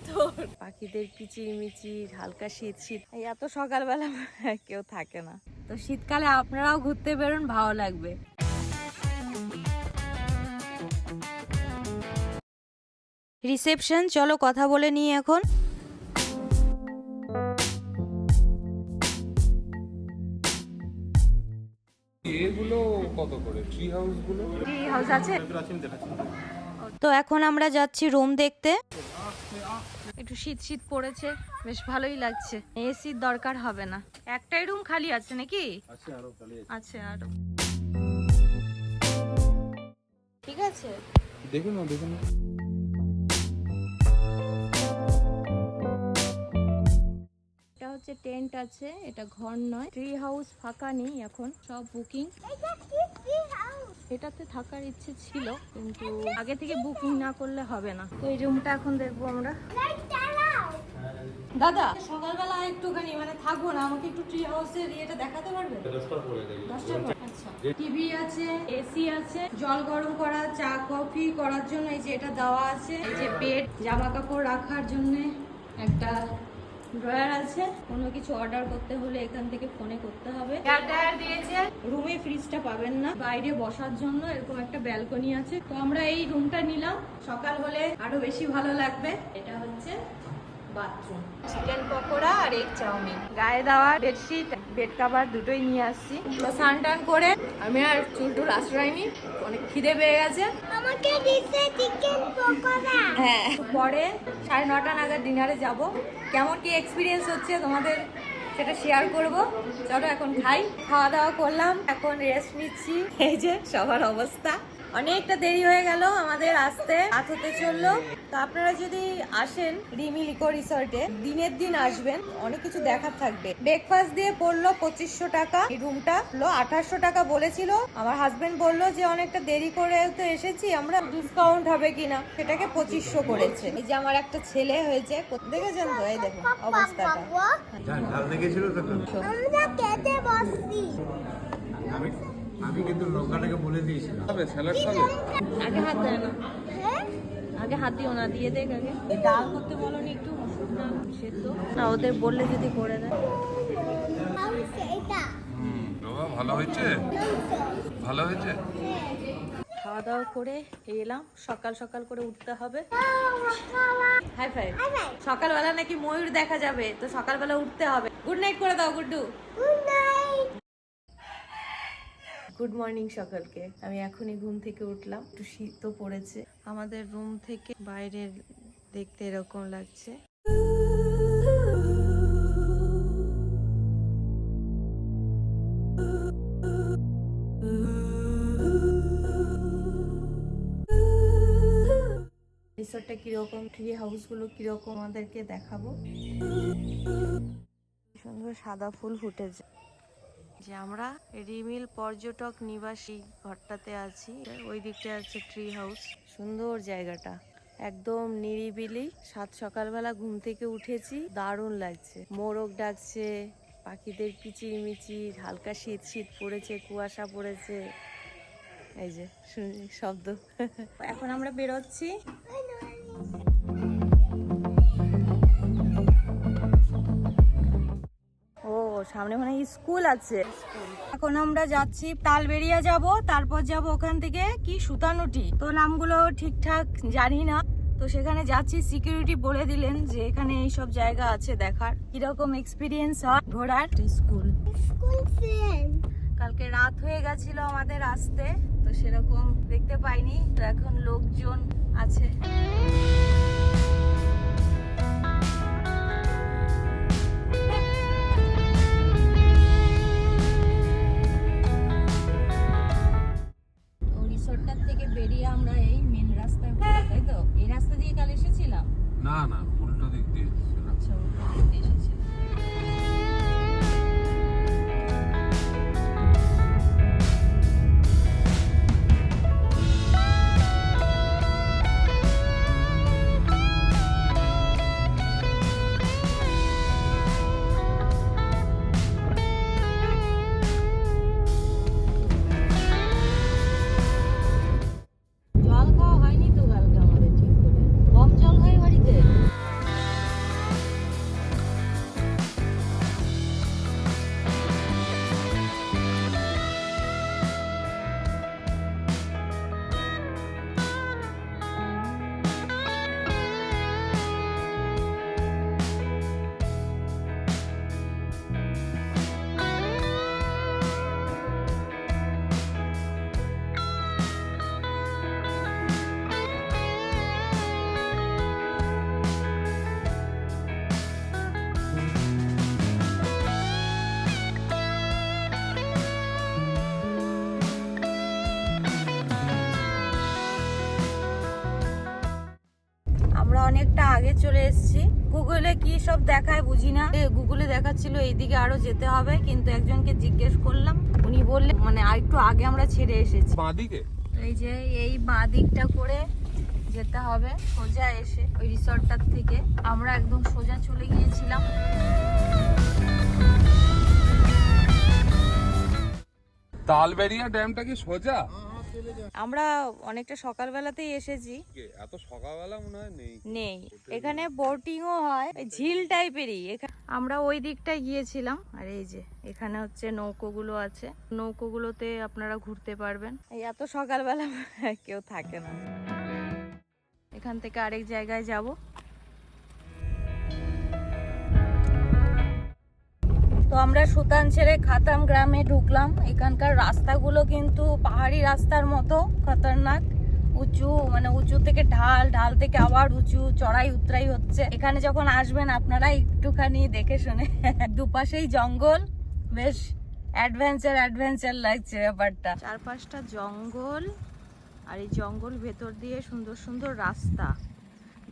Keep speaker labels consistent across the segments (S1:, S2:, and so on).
S1: পাথর, পাখিদের কিচিরমিচির, হালকা শীত শীত। এত সকালবেলা কেউ থাকে না, তো শীতকালে আপনারাও ঘুরতে বেরোন, ভালো লাগবে। রিসেপশন, চলো কথা বলে নিই এখন।
S2: এগুলো কত করে? ট্রি হাউস গুলো?
S1: ট্রি হাউস আছে তো। এখন আমরা যাচ্ছি রুম দেখতে। একটু শীত শীত পড়েছে, বেশ ভালোই লাগছে। এসির দরকার হবে না। একটাই রুম খালি আছে নাকি? আছে আরো। ঠিক আছে,
S2: দেখুন দেখুন।
S1: এটা হচ্ছে টেন্ট আছে, এটা ঘর নয়। ট্রি হাউস ফাঁকা নেই এখন, সব বুকিং। এটাতে থাকার ইচ্ছে ছিল, কিন্তু আগে থেকে বুকিং না করলে হবে না। তো এই রুমটা এখন দেখবো আমরা। দাদা, সকালবেলা একটুখানি মানে থাকবো না, আমাকে একটু ট্রি হাউসের ইয়েটা দেখাতে পারবে? 10টার পরে। আচ্ছা, টিভি আছে, এসি আছে, জল গরম করা, চা কফি করার জন্য এই যে এটা দেওয়া আছে। এই যে বেড, জামা কাপড় রাখার জন্য একটা ড্রয়ার আছে। কোনো কিছু অর্ডার করতে হলে এখান থেকে ফোনে করতে হবে। এয়ার ড্রায়ার দিয়েছে। রুমে ফ্রিজটা পাবেন না, বাইরে বসার জন্য এরকম একটা ব্যালকনি আছে। তো আমরা এই রুমটা নিলাম, সকাল হলে আরো বেশি ভালো লাগবে। এটা হচ্ছে বাথরুম। চিকেন পকোড়া আর এগ চাউমিন, গায়ে দেওয়া বেডশিট, বেড কভার দুটোই নিয়ে আসছি। তো স্নান টান করে আমি আর চুলটুল আশ্রয়নি, অনেক খিদে পেয়ে গেছে।
S3: আমাকে দিতে চিকেন পকোড়া।
S1: হ্যাঁ, পরে 9:30 নাগাদ ডিনারে যাব। কেমন কি এক্সপিরিয়েন্স হচ্ছে তোমাদের সেটা শেয়ার করব। চলো এখন খাই। খাওয়া দাওয়া করলাম, এখন রেস্ট নিচ্ছি। এই যে সবার অবস্থা, অনেকটা দেরি হয়ে গেল আমাদের আসতে, রাত হতে চললো। তো আপনারা যদি আসেন রিমিল ইকো রিসর্টে, দিনের দিন আসবেন, অনেক কিছু দেখার থাকবে। ব্রেকফাস্ট দিয়ে পড়লো 2500 টাকা। এই রুমটা 2800 টাকা বলেছিল। আমার হাজবেন্ড বললো যে অনেকটা দেরি করে তো এসেছি আমরা, ডিসকাউন্ট হবে কিনা, সেটাকে 2500 করেছে। এই যে আমার একটা ছেলে হয়েছে, দেখেছেন তো? এই দেখুন অবস্থাটা।
S4: ঝাল দেখেছিল তো।
S3: আমরা খেতে বসছি।
S4: আমি কিন্তু লঙ্কাটাকে বলে দিয়েছিলাম।
S2: খাবে স্যালাড খাবে?
S1: আগে হাত দেয় না, আগে হাত দিও না, দিয়ে দেখ আগে। ডাল করতে বলনি একটু, মসুর ডাল সেদ্ধ না, ওদের বললে যদি করে দেয়।
S3: এটা
S2: বাবা ভালো হয়েছে, ভালো হয়েছে।
S1: খাওয়া দাওয়া করে এলাম, সকাল সকাল করে উঠতে হবে। Hi fi. সকালবেলা নাকি ময়ূর দেখা যাবে, তো সকালবেলা উঠতে হবে। গুড নাইট করে দাও Guddu.
S3: Good night.
S1: Good morning সকলকে। আমি এখনই ঘুম থেকে উঠলাম, একটু শীত পড়েছে। আমাদের রুম থেকে বাইরের দেখতে এরকম লাগছে। রিসর্টটা কিরকম, ট্রি হাউস গুলো কিরকম আমাদেরকে দেখাবো। সুন্দর সাদা ফুল ফুটেছে। যে আমরা রিমিল পর্যটক নিবাসী ঘরটাতে আছি, ওই দিকটা আছে ট্রি হাউস। সুন্দর জায়গাটা, একদম নিরিবিলি। সাত সকালবেলা ঘুম থেকে উঠেছি, দারুণ লাগছে। মোরগ ডাকছে, পাখিদের কিচিরমিচির, হালকা শীত শীত পড়েছে, কুয়াশা পড়েছে। এই যে শব্দ। এখন আমরা বেরোচ্ছি। ও সামনে মানে স্কুল আছে। এখন আমরা যাচ্ছি তালবেড়িয়া যাব, তারপর যাব ওখান থেকে কি সুতানুটি। তো নামগুলো ঠিকঠাক জানি না, তো সেখানে যাচ্ছি। সিকিউরিটি বলে দিলেন যে এখানে এইসব জায়গা আছে দেখার। কিরকম এক্সপিরিয়েন্স হয় ঘোরার। School
S3: friend.
S1: কালকে রাত হয়ে গেছিল আমাদের আসতে, তো সেরকম দেখতে পাইনি। তো এখন লোকজন আছে। রিসর্টটার থেকে বেরিয়ে আমরা এই মেন রাস্তায়, তাই তো? এই রাস্তা দিয়ে কাল এসেছিলাম।
S2: না না, উল্টো দিক দিয়ে এসেছিলাম।
S1: আচ্ছা, উল্টো দিক দিয়ে এসেছিলাম। জল খাওয়া হয়নি তো কালকে আমাদের ঠিক করে, কম জল হয় বাড়িতে। চলে এসেছি। গুগলে কি সব দেখায় বুঝি না, গুগলে দেখাচ্ছিল এইদিকে আরো যেতে হবে, কিন্তু একজনকে জিজ্ঞেস করলাম, উনি বললেন মানে আরেকটু আগে আমরা ছেড়ে এসেছি।
S2: বাঁদিকে
S1: এই যে এই বাঁ দিকটা করে যেতে হবে সোজা এসে ওই রিসর্টটার থেকে। আমরা একদম সোজা চলে গিয়েছিলাম।
S2: তালবেরিয়া ড্যামটা কি সোজা?
S1: আমরা অনেকটা সকালবেলাতেই এসেছি।
S2: এত সকালবেলা মনে হয়
S1: নেই, এখানে বোটিংও হয়, ঝিল টাইপেরই। আমরা ওই দিকটায় গিয়েছিলাম। আর এই যে এখানে হচ্ছে নৌকোগুলো আছে, নৌকোগুলোতে আপনারা ঘুরতে পারবেন। এই এত সকালবেলা কেউ থাকে না। এখান থেকে আরেক জায়গায় যাব। তো আমরা সুতান ছেড়ে খাতাম গ্রামে ঢুকলাম। এখানকার রাস্তাগুলো কিন্তু পাহাড়ি রাস্তার মতো খতরনাক, উঁচু, মানে উঁচু থেকে ঢাল, ঢাল থেকে আবার উঁচু, চড়াই উতরাই হচ্ছে। এখানে যখন আসবেন আপনারা একটুখানি দেখে শুনে, দুপাশেই জঙ্গল, বেশ অ্যাডভেঞ্চার লাগছে ব্যাপারটা। চারপাশটা জঙ্গল, আর এই জঙ্গল ভেতর দিয়ে সুন্দর সুন্দর রাস্তা।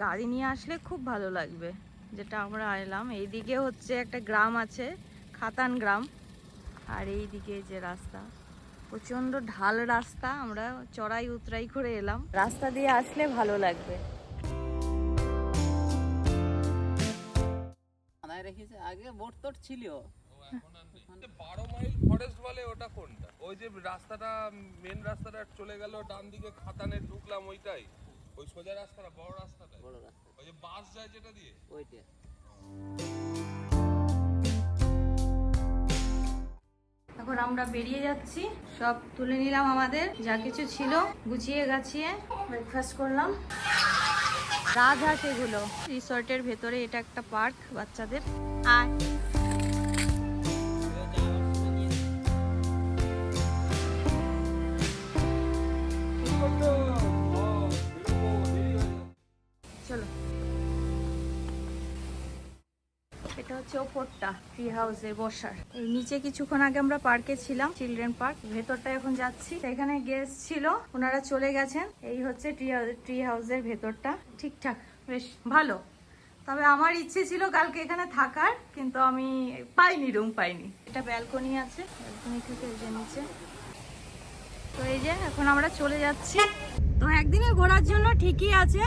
S1: গাড়ি নিয়ে আসলে খুব ভালো লাগবে, যেটা আমরা এলাম। এইদিকে হচ্ছে একটা গ্রাম আছে, খাতান গ্রাম, আর এইদিকে যে রাস্তা, প্রচন্ড ঢাল রাস্তা। আমরা চড়াই উতরাই করে এলাম, রাস্তা দিয়ে আসলে ভালো লাগবে।
S5: আগে বোট তোট ছিল।
S2: 12 মাইল ফরেস্ট বলে, ওটা কোনটা? ওই যে রাস্তাটা, মেন রাস্তাটা চলে গেল ডান দিকে, খাতানে ঢুকলাম ওইটাই, ওই সোজা রাস্তাটা, বড় রাস্তাটা,
S5: বড় রাস্তা
S2: ওই যে বাস যায় যেটা দিয়ে,
S5: ওইটা।
S1: এখন আমরা বেরিয়ে যাচ্ছি, সব তুলে নিলাম, আমাদের যা কিছু ছিল গুছিয়ে গাছিয়ে ব্রেকফাস্ট করলাম। রাজহাঁস এগুলো। রিসর্টের ভেতরে এটা একটা পার্ক বাচ্চাদের। আর চলো, এটা হচ্ছে ওপরটা ট্রি হাউসে বসার। এই নিচে কিছুক্ষণ আগে আমরা পার্কে ছিলাম, চিলড্রেন পার্ক। ভেতরটা এখন যাচ্ছি। এখানে গেস্ট ছিল, ওনারা চলে গেছেন। এই হচ্ছে ট্রি হাউসের ভেতরটা, ঠিকঠাক বেশ ভালো। তবে আমার ইচ্ছে ছিল কালকে এখানে থাকার, কিন্তু আমি পাইনি, রুম পাইনি। এটা ব্যালকনি আছে, ব্যালকনি থেকে এই যে নিচে। তো এই যে এখন আমরা চলে যাচ্ছি। তো একদিনে ঘোরার জন্য ঠিকই আছে।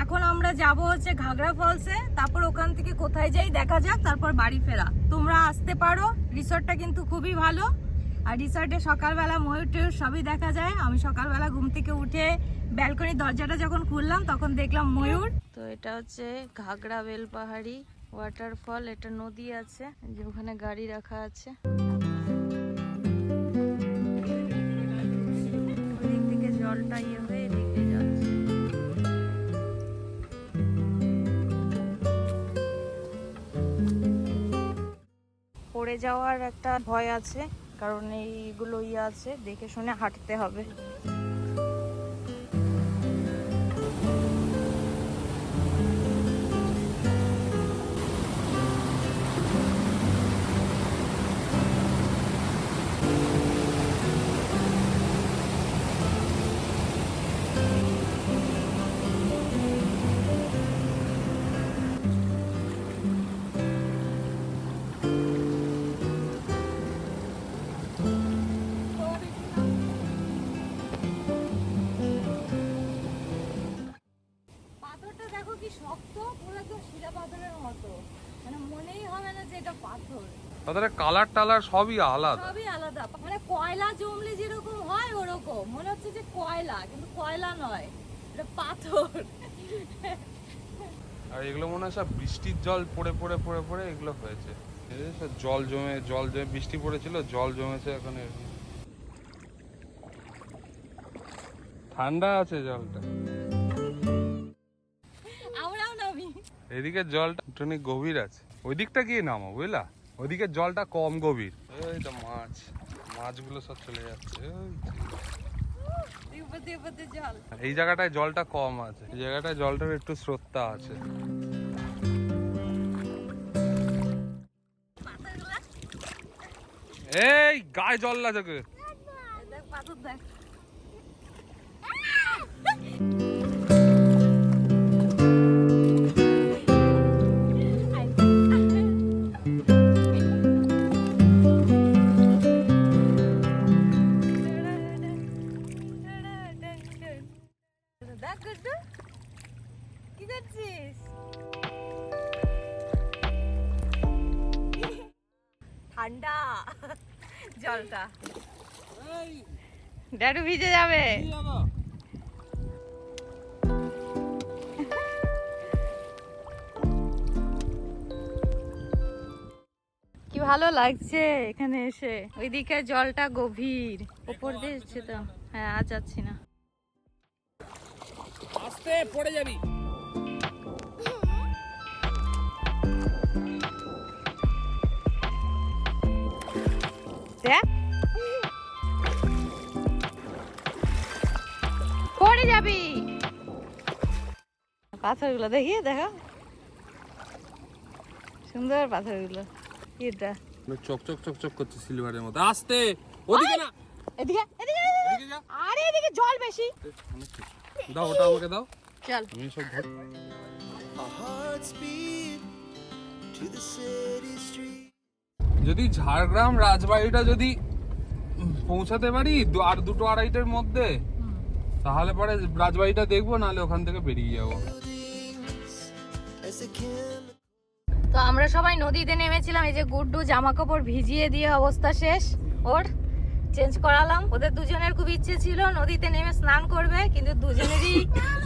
S1: এখন আমরা যাব হচ্ছে ঘাগড়া ফলসে, তারপর ওখান থেকে কোথায় যাই দেখা যাক, তারপর বাড়ি ফেরা। তোমরা আসতে পারো, রিসর্টটা কিন্তু খুবই ভালো। আর রিসর্টে সকালবেলা ময়ূর টয়ূর সবই দেখা যায়। আমি সকালবেলা ঘুম থেকে উঠে ব্যালকনির দরজাটা যখন খুললাম তখন দেখলাম ময়ূর। তো এটা হচ্ছে ঘাগড়া বেলপাহাড়ি ওয়াটারফল, এটা নদী আছে, যে ওখানে গাড়ি রাখা আছে। ওদিক থেকে জলটা ইয়ে হয়ে এদিকে যাচ্ছে। পড়ে যাওয়ার একটা ভয় আছে, কারণ এইগুলো ইয়ে আছে, দেখে শুনে হাঁটতে হবে। পাথরটা দেখো কি শক্ত, পুরো একদম শিলা পাথরের মতো, মানে মনেই হবে না যে এটা পাথর।
S2: তাদের কালার টালার সবই আলাদা,
S1: সবই আলাদা, মানে কয়লা জমলে যেরকম হয় ওরকম মনে হচ্ছে যে কয়লা, কিন্তু কয়লা নয়, এটা পাথর।
S2: আর এগুলো মনে হয় সব বৃষ্টির জল পড়ে পড়ে পড়ে পড়ে এগুলো হয়েছে। জল জমে বৃষ্টি পড়েছিল, জল জমেছে। এখন ঠান্ডা আছে জলটা,
S1: আমরাও নামি।
S2: এদিকে জলটা একটুখানি গভীর আছে, ওই দিকটা গিয়ে নামো বুঝলা, ওইদিকে জলটা কম গভীর। ওই তো মাছগুলো সব চলে যাচ্ছে।
S1: জল,
S2: এই জায়গাটায় জলটা কম আছে, এই জায়গাটায় জলটার একটু স্রোতটা আছে। এই গায়ে জল লাগে,
S1: দেখ পাথর দেখ। ঠান্ডা জলটা। ড্যাডু ভিজে যাবে। কি ভালো লাগছে এখানে এসে, ওইদিকে জলটা গভীর, উপর দিয়ে এসছে তো। হ্যাঁ আজ যাচ্ছি না।
S2: আস্তে পড়ে যাবি।
S1: দেখ পড়ে যাবি। পাথরগুলো দেখি, দেখো সুন্দর পাথরগুলো। এটা
S2: চক চক চক চক করছে সিলভারের মতো। আস্তে, ওদিকে না,
S1: এদিকে এদিকে।
S2: এদিকে যা।
S1: আরে এদিকে জল বেশি।
S2: দাও ওটা আমাকে দাও,
S1: চল।
S2: আমি সব ধর। যদি ঝাড়গ্রাম রাজবাড়িটা যদি পৌঁছাতে পারি আর 2-2:30টার মধ্যে, তাহলে পরে রাজবাড়িটা দেখবো, নাহলে ওখান থেকে বেরিয়ে যাবো।
S1: তো আমরা সবাই নদীতে নেমেছিলাম। এই যে গুড্ডু জামা কাপড় ভিজিয়ে দিয়ে অবস্থা শেষ, ওর চেঞ্জ করালাম। ওদের দুজনের খুব ইচ্ছে ছিল নদীতে নেমে স্নান করবে, কিন্তু দুজনেরই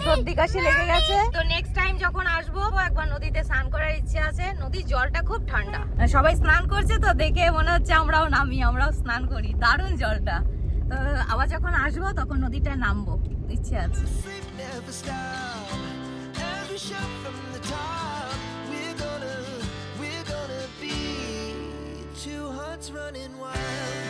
S1: সর্দি কাশি লেগে গেছে। তো নেক্সট টাইম যখন আসবো একবার নদীতে স্নান করার ইচ্ছে আছে। নদীর জলটা খুব ঠান্ডা, সবাই স্নান করছে তো দেখে মনে হচ্ছে আমরাও নামি, আমরাও স্নান করি। দারুণ জলটা। তো আবার যখন আসবো তখন নদীটায় নামবো, ইচ্ছে আছে।
S6: Running wild.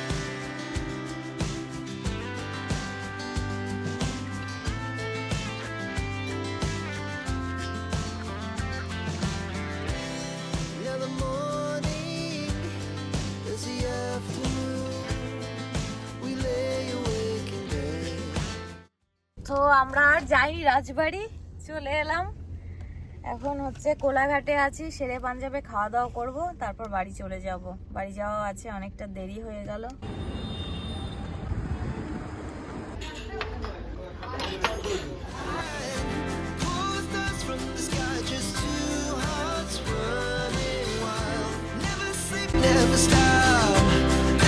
S6: Now the morning is the afternoon. We lay awake in bed.
S1: তো আমরা আর যাইনি রাজবাড়ি, চলে এলাম। এখন হচ্ছে কোলাঘাটে আছি, শেরে পাঞ্জাবে খাওয়া দাওয়া করবো, তারপর বাড়ি চলে যাব। বাড়ি যাওয়া আছে, অনেকটা দেরি হয়ে গেল।
S6: Pulls dust from the sky, just two hearts running wild. Never sleep, never stop.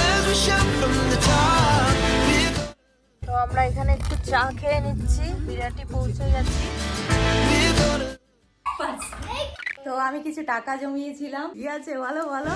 S6: As we shout from the top, we're
S1: তো আমরা এখানে একটু চা খেয়ে নিচ্ছি, বিরাটি পৌঁছে যাচ্ছি।
S6: gonna
S1: তো আমি কিছু টাকা জমিয়েছিলাম, কি আছে বলো বলো।